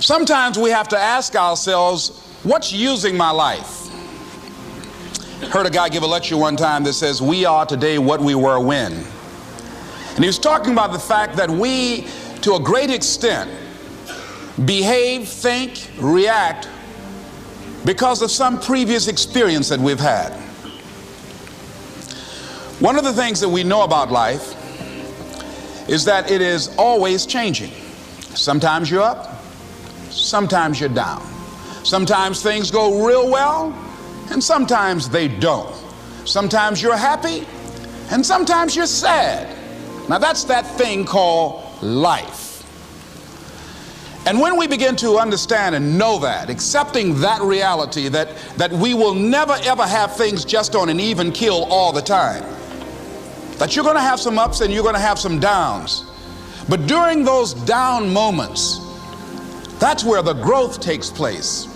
Sometimes we have to ask ourselves, what's using my life? Heard a guy give a lecture one time that says, we are today what we were when. And he was talking about the fact that we, to a great extent, behave, think, react because of some previous experience that we've had. One of the things that we know about life is that it is always changing. Sometimes you're up, sometimes you're down. Sometimes things go real well, and sometimes they don't. Sometimes you're happy, and sometimes you're sad. Now that's that thing called life. And when we begin to understand and know that, accepting that reality that we will never ever have things just on an even keel all the time, that you're going to have some ups and you're going to have some downs, but during those down moments, that's where the growth takes place.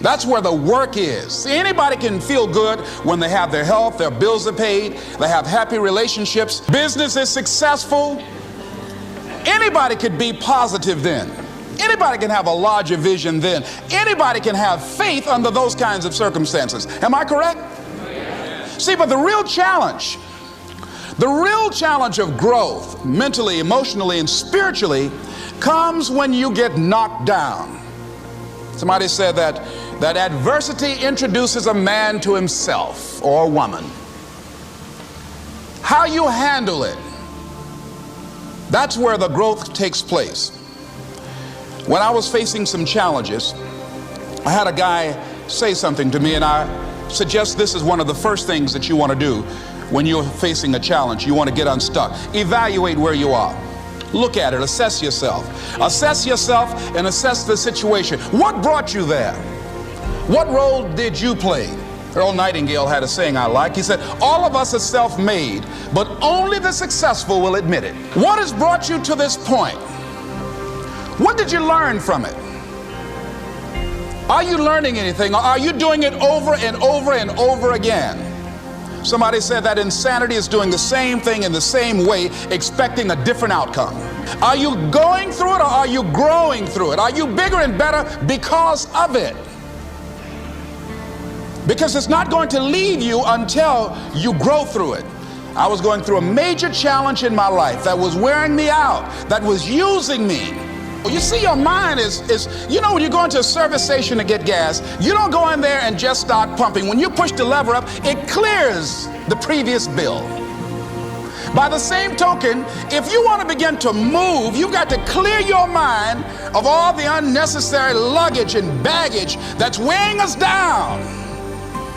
That's where the work is. See, anybody can feel good when they have their health, their bills are paid, they have happy relationships, business is successful. Anybody could be positive then. Anybody can have a larger vision then. Anybody can have faith under those kinds of circumstances. Am I correct? See, but the real challenge of growth, mentally, emotionally, and spiritually, comes when you get knocked down. Somebody said that adversity introduces a man to himself or a woman. How you handle it, that's where the growth takes place. When I was facing some challenges, I had a guy say something to me, and I suggest this is one of the first things that you want to do when you're facing a challenge. You want to get unstuck. Evaluate where you are. Look at it, assess yourself. Assess yourself and assess the situation. What brought you there? What role did you play? Earl Nightingale had a saying I like. He said, all of us are self-made, but only the successful will admit it. What has brought you to this point? What did you learn from it? Are you learning anything, or are you doing it over and over and over again? Somebody said that insanity is doing the same thing in the same way, expecting a different outcome. Are you going through it, or are you growing through it? Are you bigger and better because of it? Because it's not going to leave you until you grow through it. I was going through a major challenge in my life that was wearing me out, that was using me. You see, your mind is you know, when you go into a service station to get gas, you don't go in there and just start pumping. When you push the lever up, it clears the previous bill. By the same token, if you want to begin to move, you've got to clear your mind of all the unnecessary luggage and baggage that's weighing us down.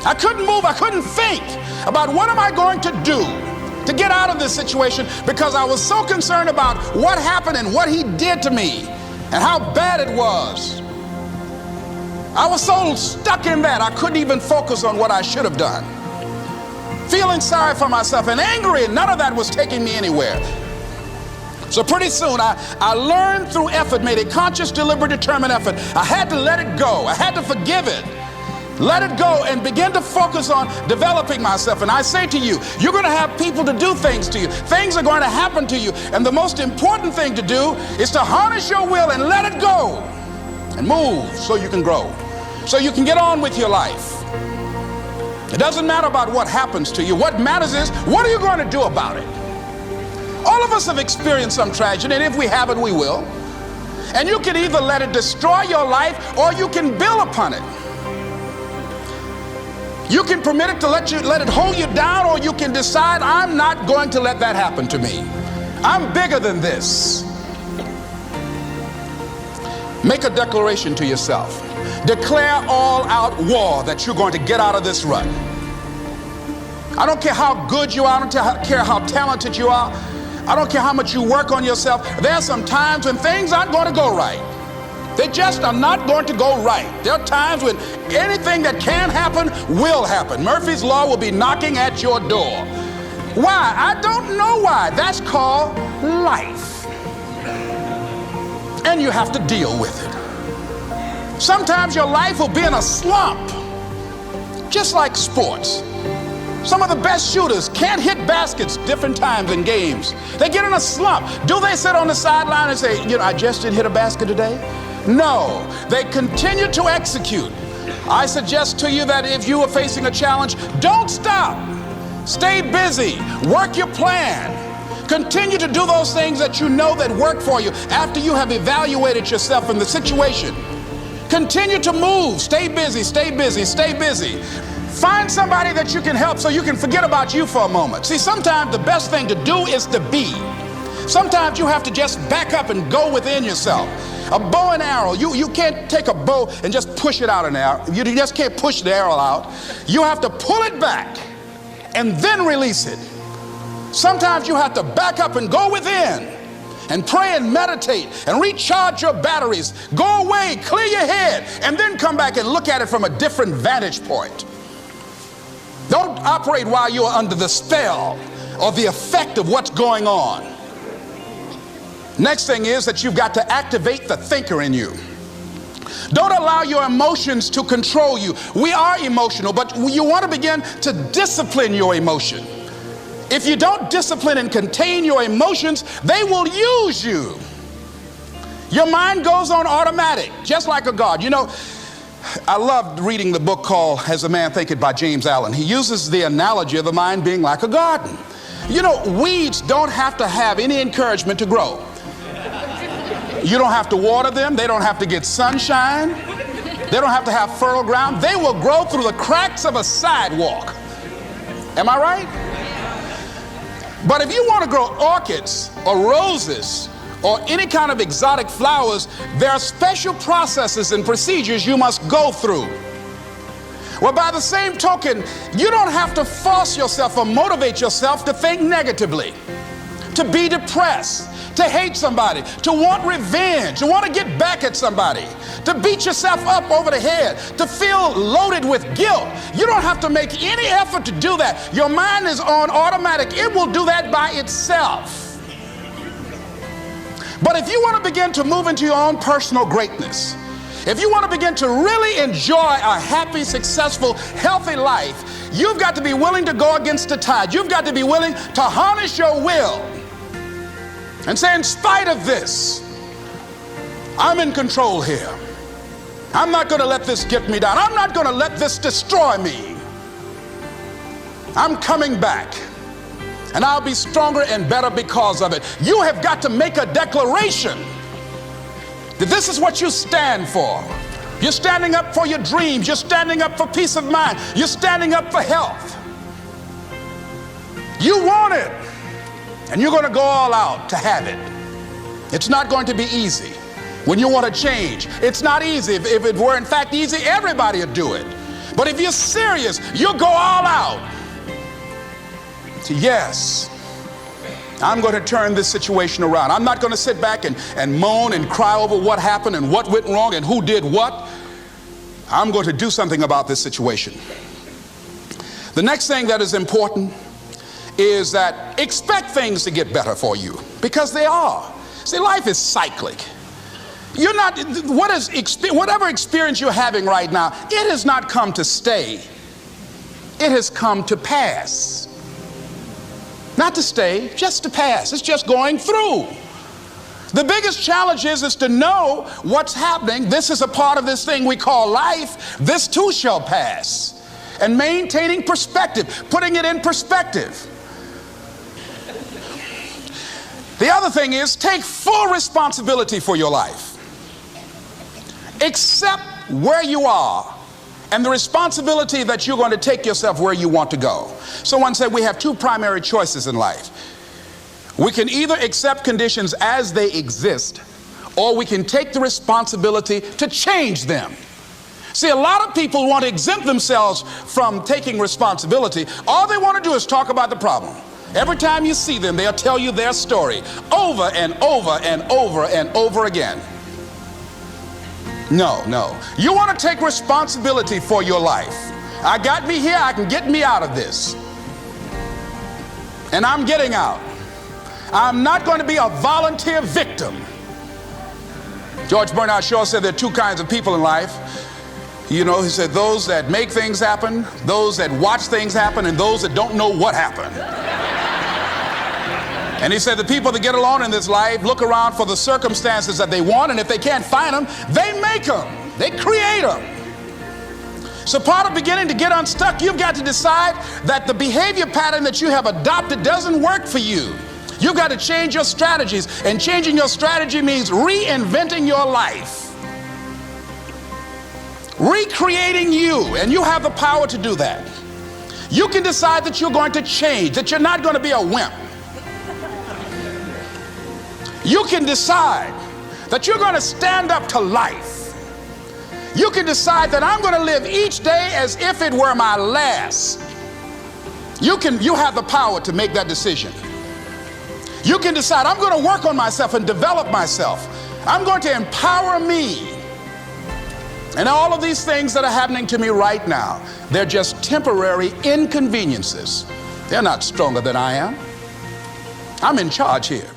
I couldn't move, I couldn't think about what am I going to do to get out of this situation, because I was so concerned about what happened and what he did to me and how bad it was. I was so stuck in that I couldn't even focus on what I should have done. Feeling sorry for myself and angry, and none of that was taking me anywhere. So pretty soon I learned through effort, made a conscious, deliberate, determined effort. I had to let it go. I had to forgive it. Let it go and begin to focus on developing myself. And I say to you, you're going to have people to do things to you. Things are going to happen to you. And the most important thing to do is to harness your will and let it go and move so you can grow, so you can get on with your life. It doesn't matter about what happens to you. What matters is, what are you going to do about it? All of us have experienced some tragedy, and if we haven't, we will. And you can either let it destroy your life, or you can build upon it. You can permit it to let it hold you down, or you can decide, I'm not going to let that happen to me. I'm bigger than this. Make a declaration to yourself. Declare all out war that you're going to get out of this rut. I don't care how good you are. I don't care how talented you are. I don't care how much you work on yourself. There are some times when things aren't going to go right. They just are not going to go right. There are times when anything that can happen will happen. Murphy's Law will be knocking at your door. Why? I don't know why. That's called life. And you have to deal with it. Sometimes your life will be in a slump, just like sports. Some of the best shooters can't hit baskets different times in games. They get in a slump. Do they sit on the sideline and say, you know, I just didn't hit a basket today? No, they continue to execute. I suggest to you that if you are facing a challenge, don't stop. Stay busy. Work your plan. Continue to do those things that you know that work for you after you have evaluated yourself in the situation. Continue to move. Stay busy, stay busy, stay busy. Find somebody that you can help so you can forget about you for a moment. See, sometimes the best thing to do is to be. Sometimes you have to just back up and go within yourself. A bow and arrow, you can't take a bow and just push it out an arrow. You just can't push the arrow out. You have to pull it back and then release it. Sometimes you have to back up and go within and pray and meditate and recharge your batteries. Go away, clear your head, and then come back and look at it from a different vantage point. Don't operate while you're under the spell or the effect of what's going on. Next thing is that you've got to activate the thinker in you. Don't allow your emotions to control you. We are emotional, but you want to begin to discipline your emotion. If you don't discipline and contain your emotions, they will use you. Your mind goes on automatic, just like a God. You know, I loved reading the book called As a Man Thinketh by James Allen. He uses the analogy of the mind being like a garden. You know, weeds don't have to have any encouragement to grow. You don't have to water them. They don't have to get sunshine. They don't have to have fertile ground. They will grow through the cracks of a sidewalk. Am I right? But if you want to grow orchids or roses or any kind of exotic flowers, there are special processes and procedures you must go through. Well, by the same token, you don't have to force yourself or motivate yourself to think negatively, to be depressed, to hate somebody, to want revenge, to want to get back at somebody, to beat yourself up over the head, to feel loaded with guilt. You don't have to make any effort to do that. Your mind is on automatic. It will do that by itself. But if you want to begin to move into your own personal greatness, if you want to begin to really enjoy a happy, successful, healthy life, you've got to be willing to go against the tide. You've got to be willing to harness your will and say, in spite of this, I'm in control here. I'm not going to let this get me down. I'm not going to let this destroy me. I'm coming back, and I'll be stronger and better because of it. You have got to make a declaration that this is what you stand for. You're standing up for your dreams. You're standing up for peace of mind. You're standing up for health. You want it, and you're going to go all out to have it. It's not going to be easy. When you want to change, it's not easy. If it were in fact easy, everybody would do it. But if you're serious, you'll go all out. So yes, I'm going to turn this situation around. I'm not going to sit back and moan and cry over what happened and what went wrong and who did what. I'm going to do something about this situation. The next thing that is important is that expect things to get better for you, because they are. See, life is cyclic. You're not, whatever experience you're having right now, it has not come to stay. It has come to pass. Not to stay, just to pass. It's just going through. The biggest challenge is to know what's happening. This is a part of this thing we call life. This too shall pass. And maintaining perspective, putting it in perspective. The other thing is take full responsibility for your life. Accept where you are and the responsibility that you're going to take yourself where you want to go. Someone said we have two primary choices in life. We can either accept conditions as they exist, or we can take the responsibility to change them. See, a lot of people want to exempt themselves from taking responsibility. All they want to do is talk about the problem. Every time you see them, they'll tell you their story over and over and over and over again. No. You want to take responsibility for your life. I got me here, I can get me out of this. And I'm getting out. I'm not going to be a volunteer victim. George Bernard Shaw said there are two kinds of people in life. You know, he said those that make things happen, those that watch things happen, and those that don't know what happened. And he said the people that get along in this life look around for the circumstances that they want, and if they can't find them, they make them. They create them. So part of beginning to get unstuck, you've got to decide that the behavior pattern that you have adopted doesn't work for you. You've got to change your strategies, and changing your strategy means reinventing your life, recreating you, and you have the power to do that. You can decide that you're going to change, that you're not going to be a wimp. You can decide that you're going to stand up to life. You can decide that I'm going to live each day as if it were my last. You have the power to make that decision. You can decide I'm going to work on myself and develop myself. I'm going to empower me. And all of these things that are happening to me right now, they're just temporary inconveniences. They're not stronger than I am. I'm in charge here.